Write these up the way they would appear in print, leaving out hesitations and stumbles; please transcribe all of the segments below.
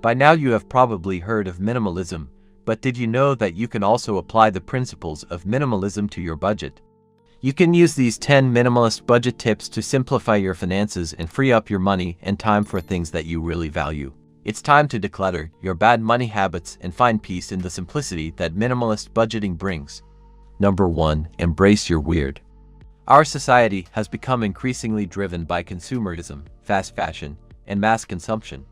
By now you have probably heard of minimalism, but did you know that you can also apply the principles of minimalism to your budget? You can use these 10 minimalist budget tips to simplify your finances and free up your money and time for things that you really value. It's time to declutter your bad money habits and find peace in the simplicity that minimalist budgeting brings. Number 1. Embrace your weird. Our society has become increasingly driven by consumerism, fast fashion, and mass consumption.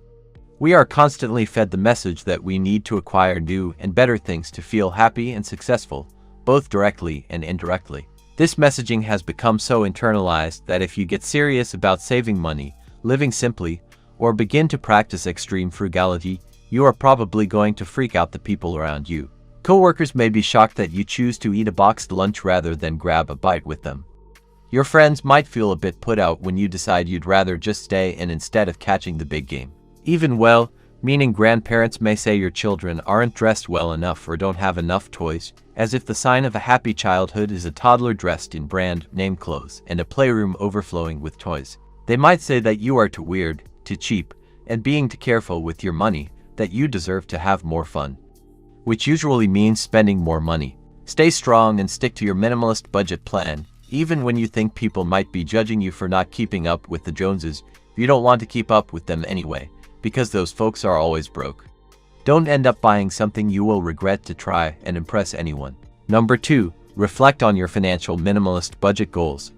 We are constantly fed the message that we need to acquire new and better things to feel happy and successful, both directly and indirectly. This messaging has become so internalized that if you get serious about saving money, living simply, or begin to practice extreme frugality, you are probably going to freak out the people around you. Coworkers may be shocked that you choose to eat a boxed lunch rather than grab a bite with them. Your friends might feel a bit put out when you decide you'd rather just stay in instead of catching the big game. Even well-meaning grandparents may say your children aren't dressed well enough or don't have enough toys, as if the sign of a happy childhood is a toddler dressed in brand-name clothes and a playroom overflowing with toys. They might say that you are too weird, too cheap, and being too careful with your money, that you deserve to have more fun. Which usually means spending more money. Stay strong and stick to your minimalist budget plan, even when you think people might be judging you for not keeping up with the Joneses. You don't want to keep up with them anyway, because those folks are always broke. Don't end up buying something you will regret to try and impress anyone. Number 2. Reflect on your financial minimalist budget goals.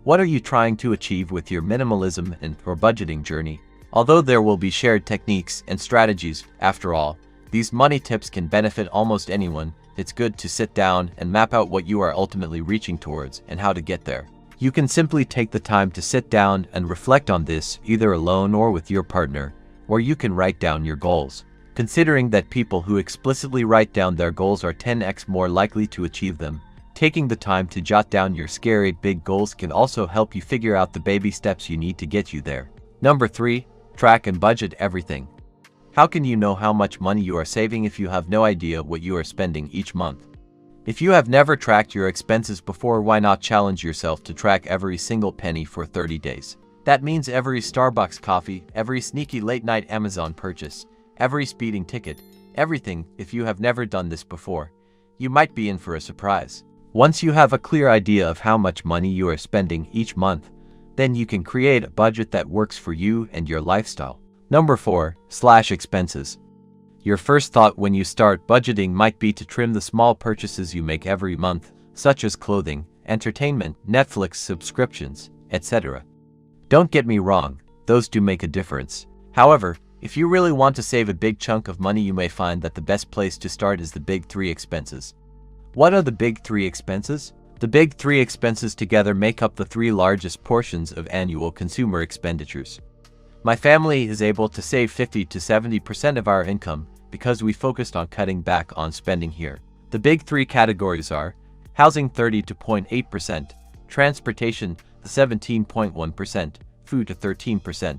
What are you trying to achieve with your minimalism or budgeting journey? Although there will be shared techniques and strategies, after all, these money tips can benefit almost anyone. It's good to sit down and map out what you are ultimately reaching towards and how to get there. You can simply take the time to sit down and reflect on this, either alone or with your partner, or you can write down your goals. Considering that people who explicitly write down their goals are 10x more likely to achieve them, taking the time to jot down your scary big goals can also help you figure out the baby steps you need to get you there. Number 3. Track and budget everything. How can you know how much money you are saving if you have no idea what you are spending each month? If you have never tracked your expenses before, why not challenge yourself to track every single penny for 30 days? That means every Starbucks coffee, every sneaky late-night Amazon purchase, every speeding ticket, everything. If you have never done this before, you might be in for a surprise. Once you have a clear idea of how much money you are spending each month, then you can create a budget that works for you and your lifestyle. Number 4. Slash expenses. Your first thought when you start budgeting might be to trim the small purchases you make every month, such as clothing, entertainment, Netflix subscriptions, etc. Don't get me wrong, those do make a difference. However, if you really want to save a big chunk of money, you may find that the best place to start is the big 3 expenses. What are the big 3 expenses? The big 3 expenses together make up the 3 largest portions of annual consumer expenditures. My family is able to save 50 to 70% of our income because we focused on cutting back on spending here. The big 3 categories are housing 30.8%, transportation 17.1%, food to 13%.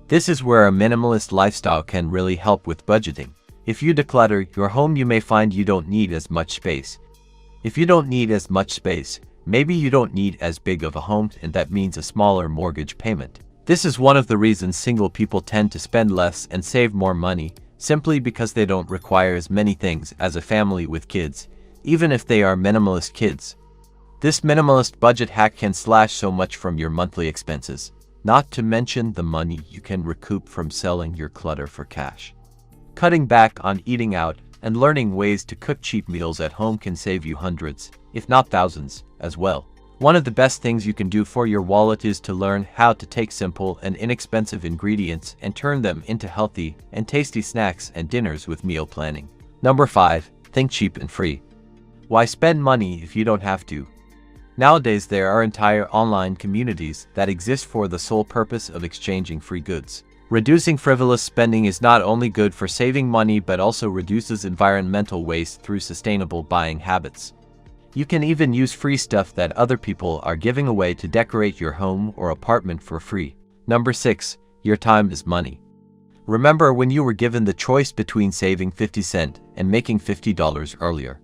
This is where a minimalist lifestyle can really help with budgeting. If you declutter your home, you may find you don't need as much space. If you don't need as much space, maybe you don't need as big of a home, and that means a smaller mortgage payment. This is one of the reasons single people tend to spend less and save more money, simply because they don't require as many things as a family with kids, even if they are minimalist kids. This minimalist budget hack can slash so much from your monthly expenses, not to mention the money you can recoup from selling your clutter for cash. Cutting back on eating out and learning ways to cook cheap meals at home can save you hundreds, if not thousands, as well. One of the best things you can do for your wallet is to learn how to take simple and inexpensive ingredients and turn them into healthy and tasty snacks and dinners with meal planning. Number 5. Think cheap and free. Why spend money if you don't have to? Nowadays, there are entire online communities that exist for the sole purpose of exchanging free goods. Reducing frivolous spending is not only good for saving money but also reduces environmental waste through sustainable buying habits. You can even use free stuff that other people are giving away to decorate your home or apartment for free. Number 6. Your time is money. Remember when you were given the choice between saving 50 cents and making $50 earlier?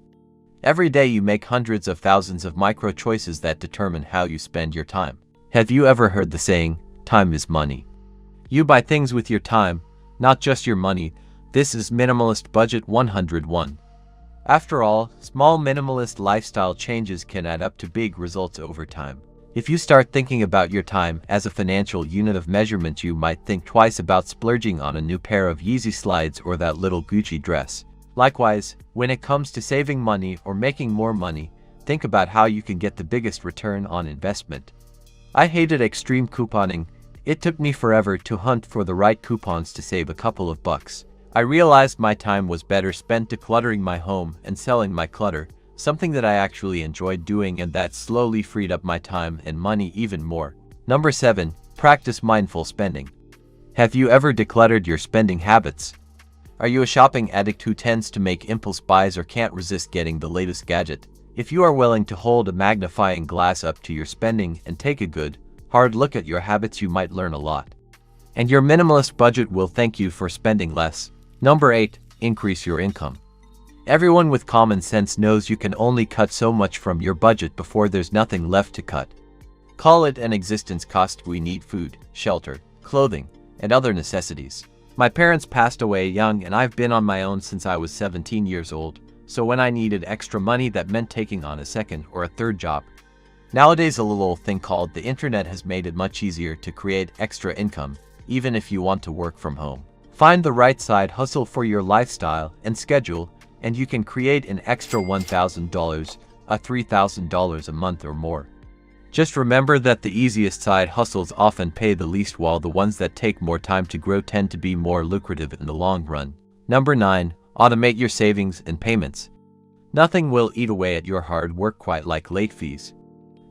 Every day you make hundreds of thousands of micro choices that determine how you spend your time. Have you ever heard the saying, time is money? You buy things with your time, not just your money. This is Minimalist Budget 101. After all, small minimalist lifestyle changes can add up to big results over time. If you start thinking about your time as a financial unit of measurement, you might think twice about splurging on a new pair of Yeezy slides or that little Gucci dress. Likewise, when it comes to saving money or making more money, think about how you can get the biggest return on investment. I hated extreme couponing. It took me forever to hunt for the right coupons to save a couple of bucks. I realized my time was better spent decluttering my home and selling my clutter, something that I actually enjoyed doing, and that slowly freed up my time and money even more. Number 7. Practice mindful spending. Have you ever decluttered your spending habits? Are you a shopping addict who tends to make impulse buys or can't resist getting the latest gadget? If you are willing to hold a magnifying glass up to your spending and take a good, hard look at your habits, you might learn a lot. And your minimalist budget will thank you for spending less. Number 8. Increase your income. Everyone with common sense knows you can only cut so much from your budget before there's nothing left to cut. Call it an existence cost. We need food, shelter, clothing, and other necessities. My parents passed away young, and I've been on my own since I was 17 years old, so when I needed extra money, that meant taking on a second or a third job. Nowadays, a little thing called the internet has made it much easier to create extra income, even if you want to work from home. Find the right side hustle for your lifestyle and schedule, and you can create an extra $1,000, $3,000 a month or more. Just remember that the easiest side hustles often pay the least, while the ones that take more time to grow tend to be more lucrative in the long run. Number 9. Automate your savings and payments. Nothing will eat away at your hard work quite like late fees.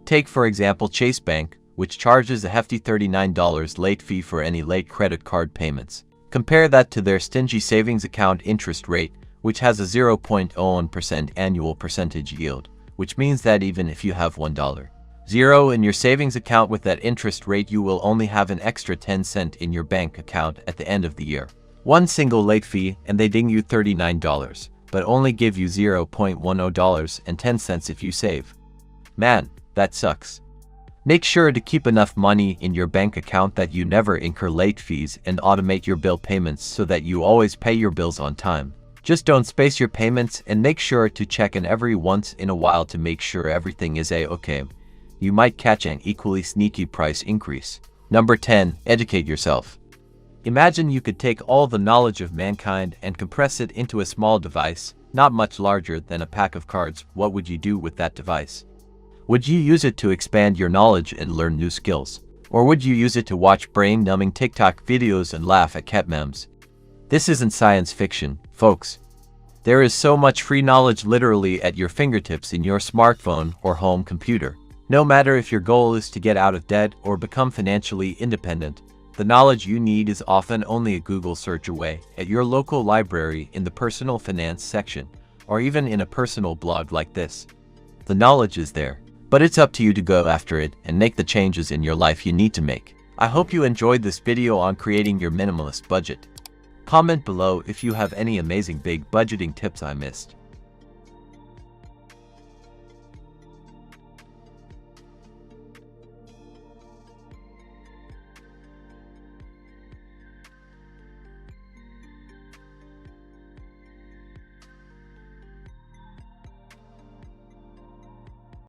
Take for example Chase Bank, which charges a hefty $39 late fee for any late credit card payments. Compare that to their stingy savings account interest rate, which has a 0.01% annual percentage yield, which means that even if you have $1.00 in your savings account with that interest rate, you will only have an extra 10 cents in your bank account at the end of the year. One single late fee and they ding you $39, but only give you $0.10 if you save. Man, that sucks. Make sure to keep enough money in your bank account that you never incur late fees, and automate your bill payments so that you always pay your bills on time. Just don't space your payments, and make sure to check in every once in a while to make sure everything is a-okay. You might catch an equally sneaky price increase. Number 10. Educate yourself. Imagine you could take all the knowledge of mankind and compress it into a small device, not much larger than a pack of cards. What would you do with that device? Would you use it to expand your knowledge and learn new skills? Or would you use it to watch brain-numbing TikTok videos and laugh at cat memes? This isn't science fiction, folks. There is so much free knowledge literally at your fingertips in your smartphone or home computer. No matter if your goal is to get out of debt or become financially independent, the knowledge you need is often only a Google search away, at your local library, in the personal finance section, or even in a personal blog like this. The knowledge is there, but it's up to you to go after it and make the changes in your life you need to make. I hope you enjoyed this video on creating your minimalist budget. Comment below if you have any amazing big budgeting tips I missed.